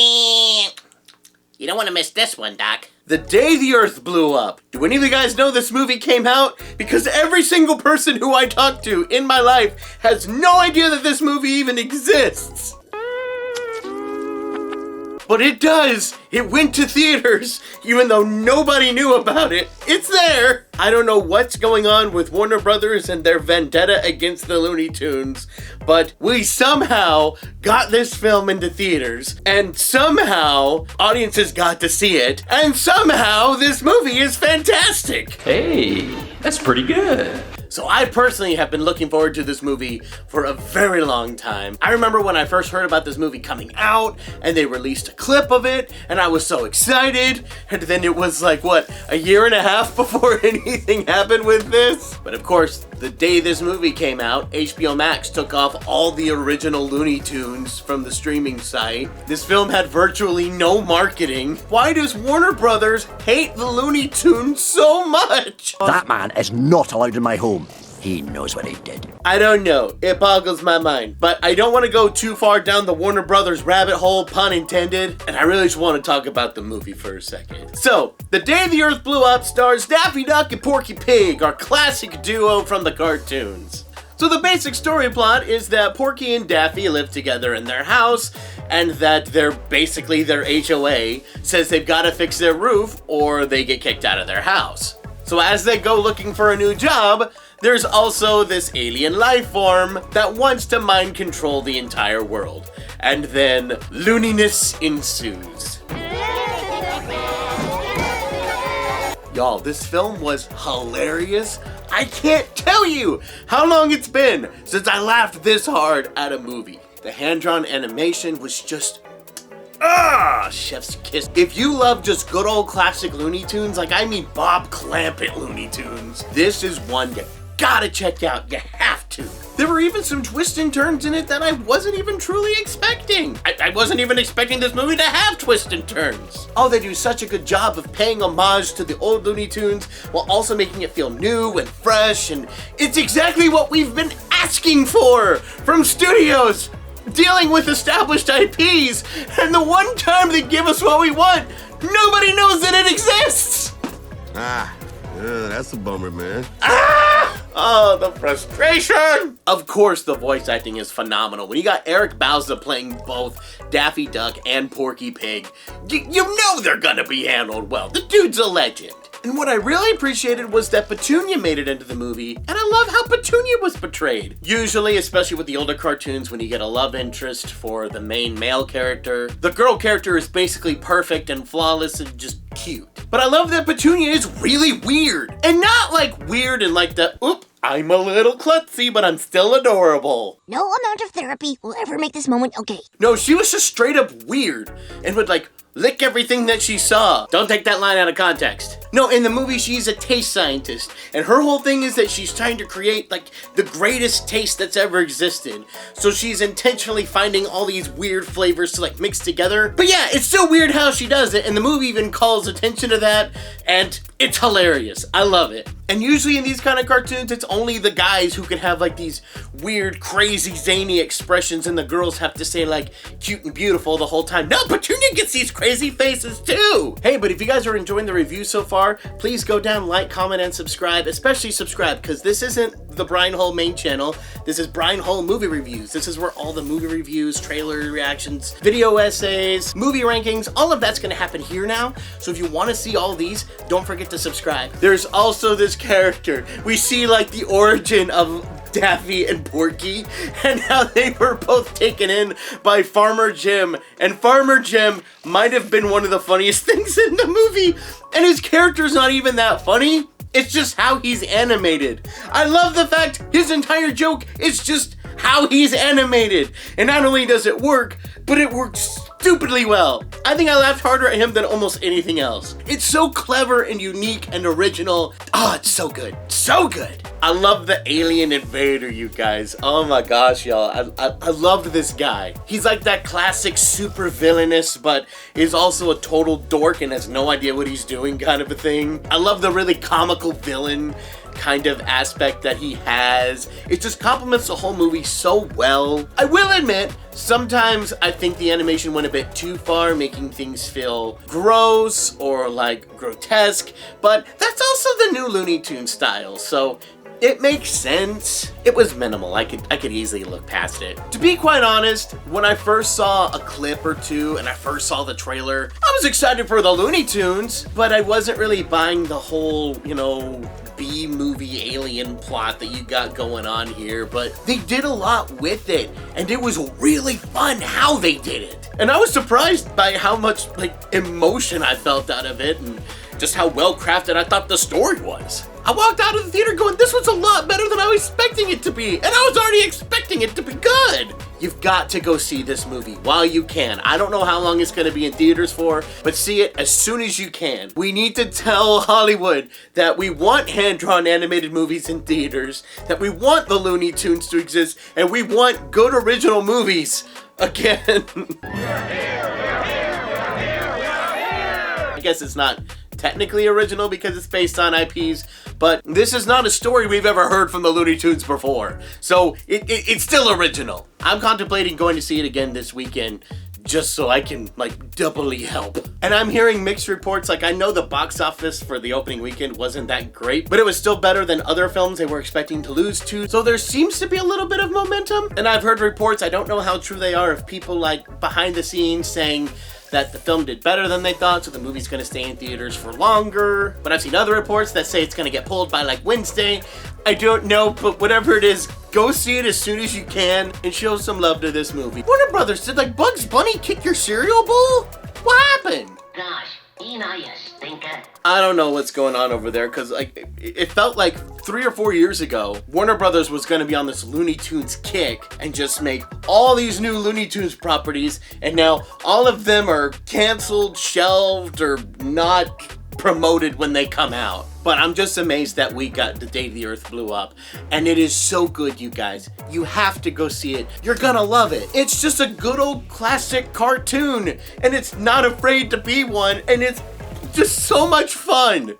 You don't want to miss this one, Doc. The day the Earth blew up. Do any of you guys know this movie came out? Because every single person who I talk to in my life has no idea that this movie even exists. But it does. It went to theaters, even though nobody knew about it. It's there. I don't know what's going on with Warner Brothers and their vendetta against the Looney Tunes, but we somehow got this film into theaters, and somehow audiences got to see it, and somehow this movie is fantastic. Hey, that's pretty good. So I personally have been looking forward to this movie for a very long time. I remember when I first heard about this movie coming out and they released a clip of it and I was so excited, and then it was like, what, a year and a half before anything happened with this? But of course, the day this movie came out, HBO Max took off all the original Looney Tunes from the streaming site. This film had virtually no marketing. Why does Warner Brothers hate the Looney Tunes so much? That man is not allowed in my home. He knows what he did. I don't know. It boggles my mind. But I don't want to go too far down the Warner Brothers rabbit hole, pun intended, and I really just want to talk about the movie for a second. So, The Day the Earth Blew Up stars Daffy Duck and Porky Pig, our classic duo from the cartoons. So the basic story plot is that Porky and Daffy live together in their house, and that their HOA says they've got to fix their roof or they get kicked out of their house. So as they go looking for a new job, there's also this alien life form that wants to mind control the entire world. And then looniness ensues. Y'all, this film was hilarious. I can't tell you how long it's been since I laughed this hard at a movie. The hand-drawn animation was just chef's kiss. If you love just good old classic Looney Tunes, like I mean Bob Clampett Looney Tunes, this is one you gotta check out. You have to. There were even some twists and turns in it that I wasn't even truly expecting. I wasn't even expecting this movie to have twists and turns. Oh, they do such a good job of paying homage to the old Looney Tunes while also making it feel new and fresh, and it's exactly what we've been asking for from studios dealing with established IPs, and the one time they give us what we want, nobody knows that it exists! That's a bummer, man. Oh, the frustration! Of course, the voice acting is phenomenal. When you got Eric Bauza playing both Daffy Duck and Porky Pig, you know they're gonna be handled well. The dude's a legend. And what I really appreciated was that Petunia made it into the movie, and I love how Petunia was portrayed. Usually, especially with the older cartoons, when you get a love interest for the main male character, the girl character is basically perfect and flawless and just cute. But I love that Petunia is really weird, and not like weird and like the, oop, I'm a little klutzy, but I'm still adorable. No amount of therapy will ever make this moment okay. No, she was just straight up weird and would like lick everything that she saw. Don't take that line out of context. No, in the movie, she's a taste scientist, and her whole thing is that she's trying to create like the greatest taste that's ever existed. So she's intentionally finding all these weird flavors to like mix together. But yeah, it's so weird how she does it, and the movie even calls attention to that, and it's hilarious. I love it. And usually in these kind of cartoons, it's only the guys who can have like these weird, crazy, zany expressions, and the girls have to say like cute and beautiful the whole time. No, Petunia gets these crazy faces too! Hey, but if you guys are enjoying the review so far, please go down, like, comment, and subscribe. Especially subscribe, because this isn't the Brian Hull main channel. This is Brian Hull Movie Reviews. This is where all the movie reviews, trailer reactions, video essays, movie rankings, all of that's going to happen here now. So if you want to see all these, don't forget to subscribe. There's also this character. We see like the origin of Daffy and Porky, and how they were both taken in by Farmer Jim, and Farmer Jim might have been one of the funniest things in the movie, and his character's not even that funny. It's just how he's animated. I love the fact his entire joke is just how he's animated, and not only does it work, but it works stupidly well. I think I laughed harder at him than almost anything else. It's so clever and unique and original. Oh, it's so good. So good. I love the alien invader, you guys. Oh my gosh, y'all. I loved this guy. He's like that classic super villainous, but is also a total dork and has no idea what he's doing kind of a thing. I love the really comical villain kind of aspect that he has. It just complements the whole movie so well. I will admit, sometimes I think the animation went a bit too far, making things feel gross or like grotesque, but that's also the new Looney Tunes style, so it makes sense. It was minimal. I could easily look past it. To be quite honest, when I first saw a clip or two and I first saw the trailer, I was excited for the Looney Tunes, but I wasn't really buying the whole, B-movie alien plot that you got going on here, but they did a lot with it, and it was really fun how they did it. And I was surprised by how much, emotion I felt out of it, and just how well crafted I thought the story was. I walked out of the theater going, this was a lot better than I was expecting it to be, and I was already expecting it to be good. You've got to go see this movie while you can. I don't know how long it's gonna be in theaters for, but see it as soon as you can. We need to tell Hollywood that we want hand-drawn animated movies in theaters, that we want the Looney Tunes to exist, and we want good original movies again. I guess it's not technically original because it's based on IPs, but this is not a story we've ever heard from the Looney Tunes before, so it's still original. I'm contemplating going to see it again this weekend just so I can doubly help. And I'm hearing mixed reports. I know the box office for the opening weekend wasn't that great, but it was still better than other films they were expecting to lose to, so there seems to be a little bit of momentum. And I've heard reports, I don't know how true they are, of people behind the scenes saying that the film did better than they thought, so the movie's gonna stay in theaters for longer. But I've seen other reports that say it's gonna get pulled by Wednesday. I don't know, but whatever it is, go see it as soon as you can and show some love to this movie. Warner Brothers, did Bugs Bunny kick your cereal bowl? What happened? Gosh, you stinker. I don't know what's going on over there, because it felt like 3 or 4 years ago, Warner Brothers was going to be on this Looney Tunes kick and just make all these new Looney Tunes properties, and now all of them are canceled, shelved, or not promoted when they come out. But I'm just amazed that we got The Day the Earth Blew Up, and it is so good, you guys. You have to go see it. You're gonna love it. It's just a good old classic cartoon, and it's not afraid to be one, and it's just so much fun.